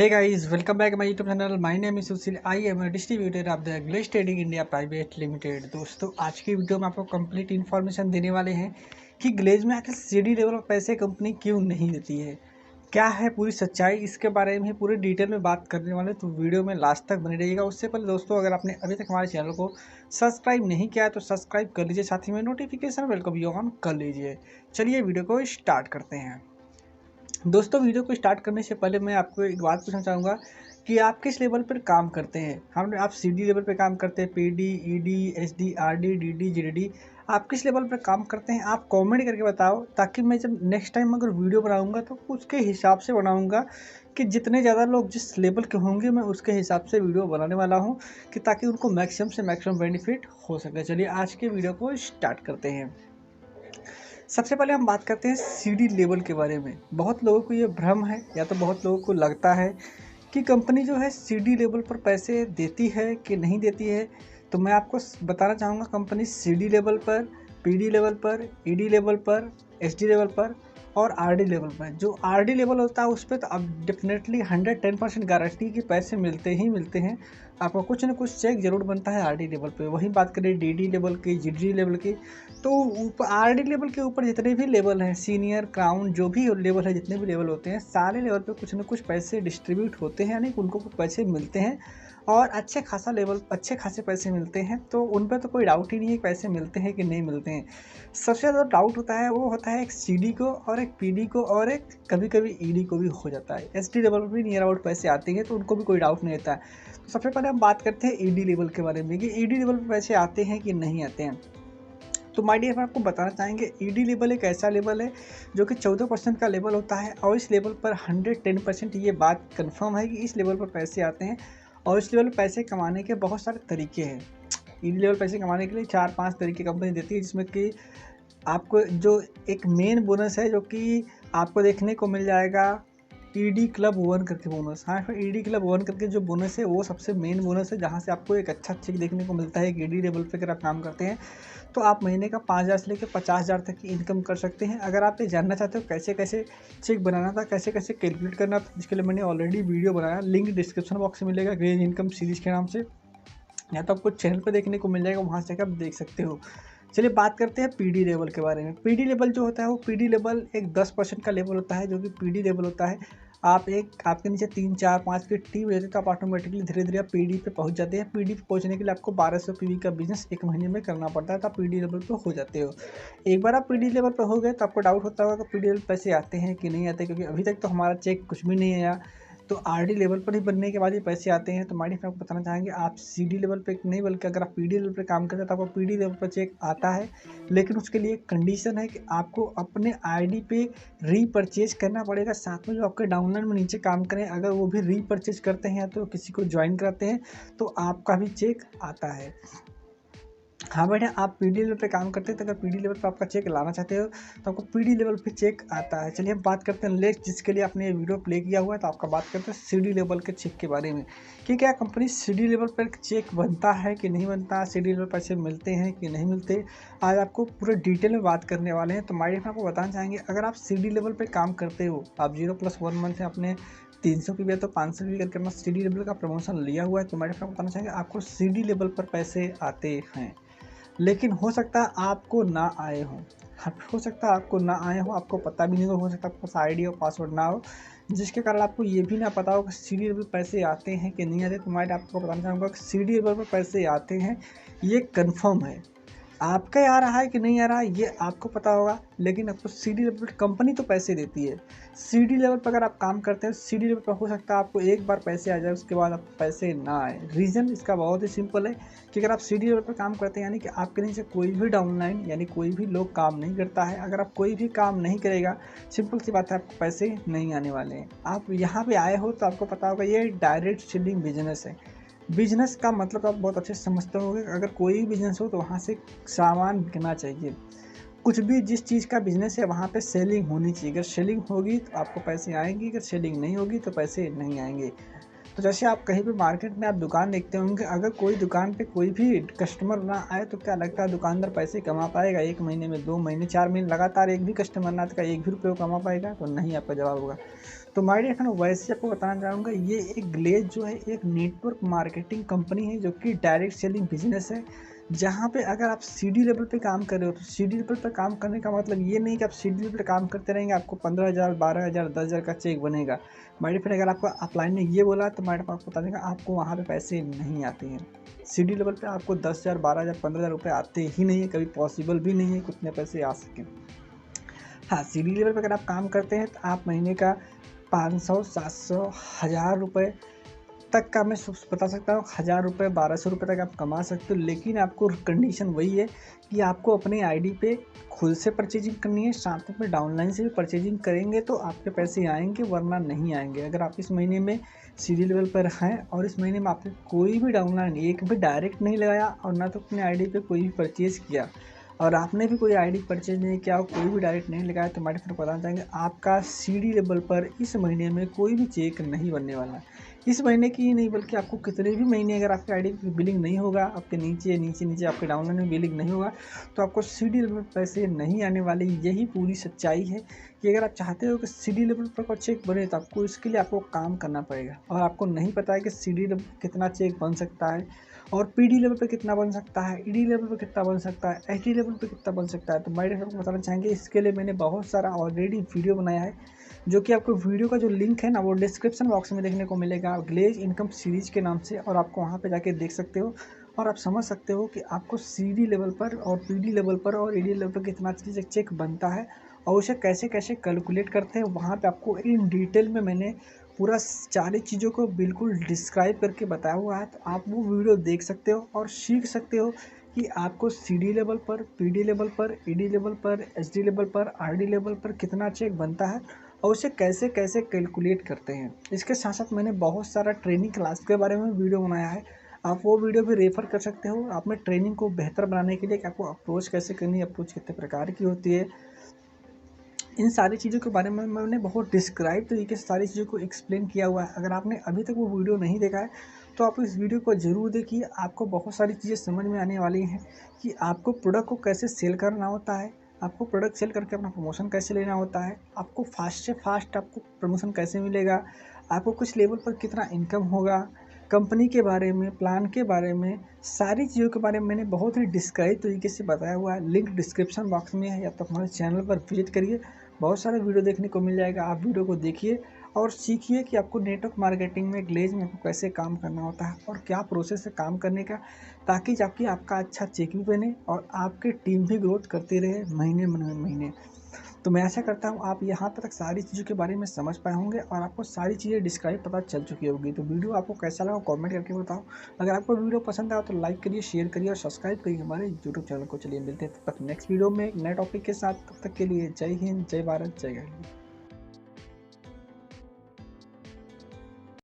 Hey guys, welcome back my YouTube channel. My name is Sushil. I am a distributor of the Glaze Trading India Private Limited. दोस्तों आज की video में आपको complete information देने वाले हैं कि ग्लेज में आखिर सीडी लेवल पर पैसे कंपनी क्यों नहीं देती है, क्या है पूरी सच्चाई, इसके बारे में पूरे डिटेल में बात करने वाले। तो वीडियो में लास्ट तक बने रहिएगा। उससे पहले दोस्तों, अगर आपने अभी तक हमारे चैनल को सब्सक्राइब नहीं किया है तो सब्सक्राइब कर लीजिए, साथ ही में नोटिफिकेशन बेल को भी ऑन कर लीजिए। चलिए वीडियो को स्टार्ट करते हैं। दोस्तों वीडियो को स्टार्ट करने से पहले मैं आपको एक बात पूछना चाहूँगा कि आप किस लेवल पर काम करते हैं। आप सीडी लेवल पर काम करते हैं, PD, ED, SD, RD, DD, GD, आप किस लेवल पर काम करते हैं आप कमेंट करके बताओ, ताकि मैं जब नेक्स्ट टाइम अगर वीडियो बनाऊंगा तो उसके हिसाब से बनाऊंगा कि जितने ज़्यादा लोग जिस लेवल के होंगे मैं उसके हिसाब से वीडियो बनाने वाला हूं, कि ताकि उनको मैक्सिमम से मैक्सिमम बेनिफिट हो सके। चलिए आज के वीडियो को स्टार्ट करते हैं। सबसे पहले हम बात करते हैं सीडी लेवल के बारे में। बहुत लोगों को ये भ्रम है, या तो बहुत लोगों को लगता है कि कंपनी जो है सीडी लेवल पर पैसे देती है कि नहीं देती है। तो मैं आपको बताना चाहूँगा, कंपनी सीडी लेवल पर, पीडी लेवल पर, ईडी लेवल पर, एसडी लेवल पर और आरडी लेवल पर, जो आरडी लेवल होता है उस पर तो अब डेफिनेटली 110% गारंटी कि पैसे मिलते ही मिलते हैं। आपको कुछ ना कुछ चेक जरूर बनता है आरडी लेवल पे। वहीं बात करें डीडी लेवल की, जीडी लेवल की, तो ऊपर आरडी लेवल के ऊपर जितने भी लेवल हैं, सीनियर, क्राउन, जो भी लेवल है, जितने भी लेवल होते हैं, सारे लेवल पे कुछ ना कुछ पैसे डिस्ट्रीब्यूट होते हैं, यानी उनको पैसे मिलते हैं और अच्छे खासे पैसे मिलते हैं। तो उन पर तो कोई डाउट ही नहीं है कि पैसे मिलते हैं कि नहीं मिलते हैं। सबसे ज़्यादा डाउट होता है वो होता है एक सीडी को और एक पीडी को और एक कभी कभी ईडी को भी हो जाता है। एसडी लेवल पर भी नियर अबाउट पैसे आते हैं, तो उनको भी कोई डाउट नहीं रहता है। तो सबसे पहले हम बात करते हैं ईडी लेवल के बारे में कि ईडी लेवल पर पैसे आते हैं कि नहीं आते हैं। तो माय डियर, हम आपको बताना चाहेंगे ईडी लेवल एक ऐसा लेवल है जो कि 14% का लेवल होता है, और इस लेवल पर 110% ये बात कंफर्म है कि इस लेवल पर पैसे आते हैं। और इस लेवल पर पैसे कमाने के बहुत सारे तरीके हैं। ईडी लेवल पैसे कमाने के लिए 4-5 तरीके कंपनी देती है, जिसमें कि आपको जो एक मेन बोनस है जो कि आपको देखने को मिल जाएगा, ईडी क्लब 1 करके बोनस। हाँ, फिर ईडी क्लब 1 करके जो बोनस है वो सबसे मेन बोनस है, जहाँ से आपको एक अच्छा चेक देखने को मिलता है कि ईडी लेवल पे अगर आप काम करते हैं तो आप महीने का 5,000 से लेकर 50,000 तक की इनकम कर सकते हैं। अगर आप ये जानना चाहते हो कैसे कैसे चेक बनाना था, कैसे कैसे कैलकुलेट करना था, जिसके लिए मैंने ऑलरेडी वीडियो बनाया, लिंक डिस्क्रिप्शन बॉक्स में मिलेगा, ग्रेज इनकम सीरीज़ के नाम से, या तो आपको चैनल पर देखने को मिल जाएगा, वहाँ से आप देख सकते हो। चलिए बात करते हैं पीडी लेवल के बारे में। पीडी लेवल जो होता है वो पीडी लेवल एक 10% का लेवल होता है, जो कि पीडी लेवल होता है। आपके नीचे 3, 4, 5 की टीम रहती है, तो आप ऑटोमेटिकली धीरे धीरे आप पीडी पे पहुंच जाते हैं। पीडी पे पहुंचने के लिए आपको 1200 पीवी का बिजनेस एक महीने में करना पड़ता है, तो आप पीडी लेवल पे हो जाते हो। एक बार आप पीडी लेवल पे हो गए तो आपको डाउट होता होगा कि पीडी लेवल पैसे आते हैं कि नहीं आते, क्योंकि अभी तक तो हमारा चेक कुछ भी नहीं आया। तो आरडी लेवल पर ही बनने के बाद ही पैसे आते हैं। तो माइडी आपको बताना चाहेंगे, आप सीडी लेवल पे नहीं बल्कि अगर आप पीडी लेवल पे काम करते हैं तो आपको पीडी लेवल पर चेक आता है, लेकिन उसके लिए एक कंडीशन है कि आपको अपने आईडी पे रीपरचेज करना पड़ेगा। साथ में जो आपके डाउनलाइन में नीचे काम करें, अगर वो भी रीपरचेज करते हैं तो किसी को ज्वाइन कराते हैं तो आपका भी चेक आता है। हाँ बेटा, आप पीडी लेवल पे काम करते हैं तो अगर पीडी लेवल पे आपका चेक लाना चाहते हो तो आपको पीडी लेवल पे चेक आता है। चलिए हम बात करते हैं नेक्स्ट, जिसके लिए आपने ये वीडियो प्ले किया हुआ है, तो आपका बात करते हैं सीडी लेवल के चेक के बारे में कि क्या कंपनी सीडी लेवल पर चेक बनता है कि नहीं बनता, सीडी लेवल पैसे मिलते हैं कि नहीं मिलते। आज आपको पूरे डिटेल में बात करने वाले हैं। तो माइडी आपको बताना चाहेंगे, अगर आप सीडी लेवल पर काम करते हो, आप 0+1 मंथ से अपने 300 पीवी तो 500 पीवी करके अपना सीडी लेवल का प्रमोशन लिया हुआ है, तो माइडी आपको बताना चाहेंगे आपको सीडी लेवल पर पैसे आते हैं। लेकिन हो सकता है आपको ना आए हों, हो सकता है आपको ना आए हो, आपको पता भी नहीं हो सकता आपके पास आईडी और पासवर्ड ना हो, जिसके कारण आपको ये भी ना पता हो कि सीडी लेवल पैसे आते हैं कि नहीं आते। तो मैं आपको बताना चाहूँगा कि सीडी लेवल पर पैसे आते हैं, ये कंफर्म है। आपका आ रहा है कि नहीं आ रहा है ये आपको पता होगा, लेकिन आपको सीडी लेवल पर कंपनी तो पैसे देती है। सीडी लेवल पर अगर आप काम करते हैं, सीडी लेवल पर हो सकता है आपको एक बार पैसे आ जाए, उसके बाद आपको पैसे ना आए। रीज़न इसका बहुत ही सिंपल है कि अगर आप सीडी लेवल पर काम करते हैं, यानी कि आपके नीचे कोई भी डाउनलाइन यानी कोई भी लोग काम नहीं करता है। अगर आप कोई भी काम नहीं करेगा, सिंपल सी बात है, आपको पैसे नहीं आने वाले हैं। आप यहाँ पे आए हो तो आपको पता होगा ये डायरेक्ट सेलिंग बिजनेस है। बिजनेस का मतलब आप बहुत अच्छे से समझते होंगे। अगर कोई भी बिजनेस हो तो वहाँ से सामान बिकना चाहिए। कुछ भी जिस चीज़ का बिजनेस है वहाँ पे सेलिंग होनी चाहिए। अगर सेलिंग होगी तो आपको पैसे आएंगे, अगर सेलिंग नहीं होगी तो पैसे नहीं आएंगे। तो जैसे आप कहीं पे मार्केट में आप दुकान देखते होंगे, अगर कोई दुकान पे कोई भी कस्टमर ना आए तो क्या लगता है दुकानदार पैसे कमा पाएगा? 1 महीने में, 2 महीने, 4 महीने लगातार एक भी कस्टमर ना आए तो क्या 1 भी रुपये कमा पाएगा? तो नहीं, आपका जवाब होगा। तो माय डियर फ्रेंड, वैसे आपको बताना चाहूँगा, ये एक ग्लेज जो है एक नेटवर्क मार्केटिंग कंपनी है जो कि डायरेक्ट सेलिंग बिजनेस है। जहाँ पे अगर आप सीडी लेवल पे काम कर रहे हो तो सीडी लेवल पे काम करने का मतलब ये नहीं कि आप सीडी लेवल पे काम करते रहेंगे आपको 15,000 12,000 10,000 का चेक बनेगा। माय डियर फ्रेंड, अगर आपको अपलाइन ने ये बोला तो मैडम आपको बता देंगे आपको वहाँ पे पैसे नहीं आते हैं। सीडी लेवल पे आपको 10,000 12,000 15,000 रुपये आते ही नहीं है, कभी पॉसिबल भी नहीं है कि उतने पैसे आ सकें। हाँ, सीडी लेवल पे अगर आप काम करते हैं तो आप महीने का 500 700 1000 रुपये तक का मैं बता सकता हूँ, 1000 रुपये 1200 रुपये तक आप कमा सकते हो। लेकिन आपको कंडीशन वही है कि आपको अपने आईडी पे खुद से परचेजिंग करनी है, साथ में डाउनलाइन से भी परचेजिंग करेंगे तो आपके पैसे आएंगे, वरना नहीं आएंगे। अगर आप इस महीने में सीडी लेवल पर हैं और इस महीने में आपने कोई भी डाउनलाइन एक भी डायरेक्ट नहीं लगाया और ना तो अपने आईडी पे कोई भी परचेज़ किया और आपने भी कोई आईडी परचेज नहीं किया और कोई भी डायरेक्ट नहीं लगाया, तो हमारे फिर बताना चाहेंगे आपका सीडी लेवल पर इस महीने में कोई भी चेक नहीं बनने वाला है। इस महीने की ही नहीं बल्कि आपको कितने भी महीने अगर आपके आईडी की बिलिंग नहीं होगा, आपके नीचे आपके डाउनलाइन में बिलिंग नहीं होगा तो आपको सीडी लेवल पर पैसे नहीं आने वाले। यही पूरी सच्चाई है कि अगर आप चाहते हो कि सीडी लेवल पर चेक बने तो आपको इसके लिए आपको काम करना पड़ेगा। और आपको नहीं पता है कि सीडी लेवल कितना चेक बन सकता है और पीडी लेवल पे कितना बन सकता है, ईडी लेवल पे कितना बन सकता है, एचडी लेवल पे कितना बन सकता है। तो मैं आपको बताना चाहेंगे, इसके लिए मैंने बहुत सारा ऑलरेडी वीडियो बनाया है जो कि आपको वीडियो का जो लिंक है ना वो डिस्क्रिप्शन बॉक्स में देखने को मिलेगा, ग्लेज इनकम सीरीज के नाम से, और आपको वहाँ पे जाके देख सकते हो और आप समझ सकते हो कि आपको सीडी लेवल पर और पीडी लेवल पर और ईडी लेवल पर कितना चीज़ चेक बनता है और उसे कैसे कैसे कैलकुलेट करते हैं। वहाँ पे आपको इन डिटेल में मैंने पूरा सारी चीज़ों को बिल्कुल डिस्क्राइब करके बताया हुआ है। तो आप वो वीडियो देख सकते हो और सीख सकते हो कि आपको सीडी लेवल पर, पीडी लेवल पर, ईडी लेवल पर, एचडी लेवल पर, आरडी लेवल पर कितना चेक बनता है और उसे कैसे कैसे कैलकुलेट करते हैं। इसके साथ साथ मैंने बहुत सारा ट्रेनिंग क्लास के बारे में वीडियो बनाया है, आप वो वीडियो भी रेफ़र कर सकते हो। आप में ट्रेनिंग को बेहतर बनाने के लिए कि आपको अप्रोच कैसे करनी है, अप्रोच कितने प्रकार की होती है, इन सारी चीज़ों के बारे में मैंने बहुत डिस्क्राइब तरीके से सारी चीज़ों को एक्सप्लेन किया हुआ है। अगर आपने अभी तक वो वीडियो नहीं देखा है तो आप इस वीडियो को ज़रूर देखिए, आपको बहुत सारी चीज़ें समझ में आने वाली हैं कि आपको प्रोडक्ट को कैसे सेल करना होता है, आपको प्रोडक्ट सेल करके अपना प्रमोशन कैसे लेना होता है, आपको फास्ट से फास्ट आपको प्रमोशन कैसे मिलेगा, आपको कुछ लेवल पर कितना इनकम होगा, कंपनी के बारे में, प्लान के बारे में, सारी चीज़ों के बारे में मैंने बहुत ही डिस्क्राइब तरीके से बताया हुआ है। लिंक डिस्क्रिप्शन बॉक्स में है या तो हमारे चैनल पर विजिट करिए, बहुत सारा वीडियो देखने को मिल जाएगा। आप वीडियो को देखिए और सीखिए कि आपको नेटवर्क मार्केटिंग में, ग्लेज में आपको कैसे काम करना होता है और क्या प्रोसेस है काम करने का, ताकि जाके आपका अच्छा चेक भी बने और आपकी टीम भी ग्रोथ करती रहे महीने महीने। तो मैं आशा करता हूँ आप यहाँ तक सारी चीज़ों के बारे में समझ पाए होंगे और आपको सारी चीज़ें डिस्क्राइब पता चल चुकी होगी। तो वीडियो आपको कैसा लगा कमेंट करके बताओ। अगर आपको वीडियो पसंद आया तो लाइक करिए, शेयर करिए और सब्सक्राइब करिए हमारे यूट्यूब चैनल को। चलिए मिलते हैं तब तक नेक्स्ट वीडियो में एक नए टॉपिक के साथ। तब तक के लिए जय हिंद, जय भारत, जय गढ़।